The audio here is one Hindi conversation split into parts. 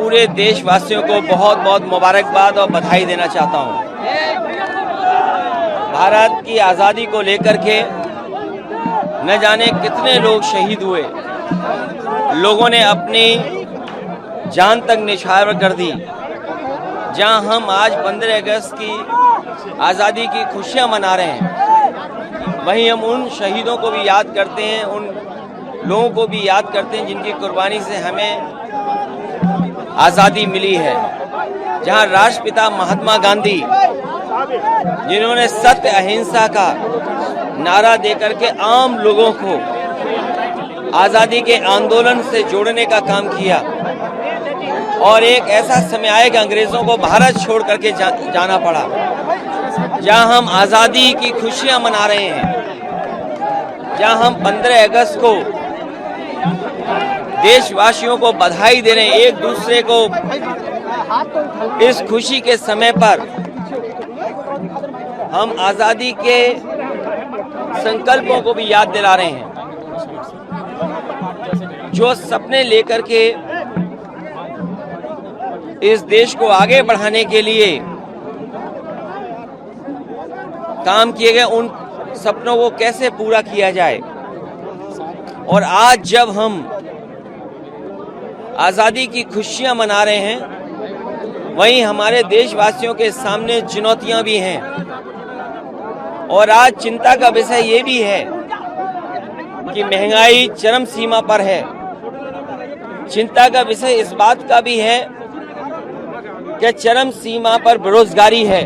पूरे देशवासियों को बहुत बहुत मुबारकबाद और बधाई देना चाहता हूं। भारत की आज़ादी को लेकर के न जाने कितने लोग शहीद हुए, लोगों ने अपनी जान तक निछावर कर दी। जहां हम आज 15 अगस्त की आज़ादी की खुशियां मना रहे हैं, वहीं हम उन शहीदों को भी याद करते हैं, उन लोगों को भी याद करते हैं जिनकी कुर्बानी से हमें आज़ादी मिली है। जहां राष्ट्रपिता महात्मा गांधी, जिन्होंने सत्य अहिंसा का नारा देकर के आम लोगों को आज़ादी के आंदोलन से जोड़ने का काम किया, और एक ऐसा समय आएगा अंग्रेजों को भारत छोड़ करके जाना पड़ा, जहां हम आज़ादी की खुशियां मना रहे हैं, जहां हम 15 अगस्त को देशवासियों को बधाई दे रहे हैं, एक दूसरे को इस खुशी के समय पर हम आज़ादी के संकल्पों को भी याद दिला रहे हैं, जो सपने लेकर के इस देश को आगे बढ़ाने के लिए काम किए गए, उन सपनों को कैसे पूरा किया जाए। और आज जब हम आज़ादी की खुशियां मना रहे हैं, वहीं हमारे देशवासियों के सामने चुनौतियां भी हैं, और आज चिंता का विषय ये भी है कि महंगाई चरम सीमा पर है। चिंता का विषय इस बात का भी है कि चरम सीमा पर बेरोजगारी है,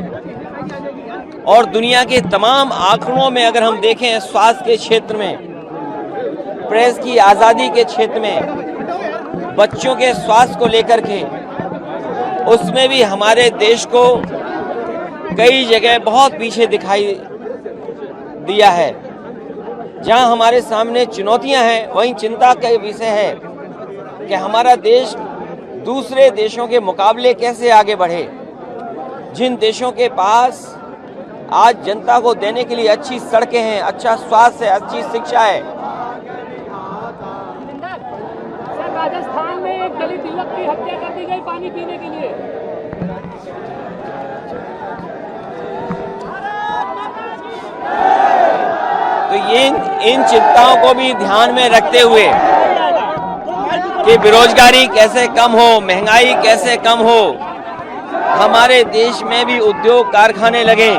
और दुनिया के तमाम आंकड़ों में अगर हम देखें, स्वास्थ्य के क्षेत्र में, प्रेस की आज़ादी के क्षेत्र में, बच्चों के स्वास्थ्य को लेकर के, उसमें भी हमारे देश को कई जगह बहुत पीछे दिखाई दिया है। जहां हमारे सामने चुनौतियां हैं, वहीं चिंता का विषय है कि हमारा देश दूसरे देशों के मुकाबले कैसे आगे बढ़े। जिन देशों के पास आज जनता को देने के लिए अच्छी सड़कें हैं, अच्छा स्वास्थ्य है, अच्छी शिक्षा है। राजस्थान में एक दलित युवक की हत्या कर दी गई पानी पीने के लिए। तो ये इन चिंताओं को भी ध्यान में रखते हुए कि बेरोजगारी कैसे कम हो, महंगाई कैसे कम हो, हमारे देश में भी उद्योग कारखाने लगें,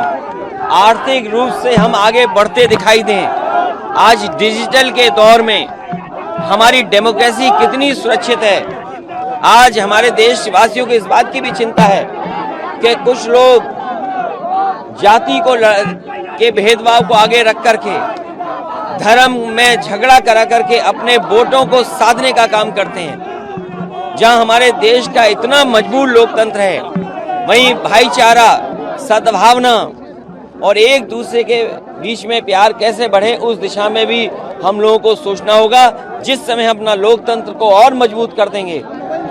आर्थिक रूप से हम आगे बढ़ते दिखाई दें। आज डिजिटल के दौर में हमारी डेमोक्रेसी कितनी सुरक्षित है। आज हमारे देशवासियों को इस बात की भी चिंता है कि कुछ लोग जाति को के भेदभाव को आगे रख करके, धर्म में झगड़ा करा करके अपने वोटों को साधने का काम करते हैं। जहां हमारे देश का इतना मजबूत लोकतंत्र है, वहीं भाईचारा, सद्भावना और एक दूसरे के बीच में प्यार कैसे बढ़े, उस दिशा में भी हम लोगों को सोचना होगा। जिस समय हम अपना लोकतंत्र को और मजबूत कर देंगे,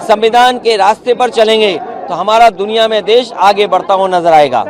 संविधान के रास्ते पर चलेंगे, तो हमारा दुनिया में देश आगे बढ़ता हुआ नजर आएगा।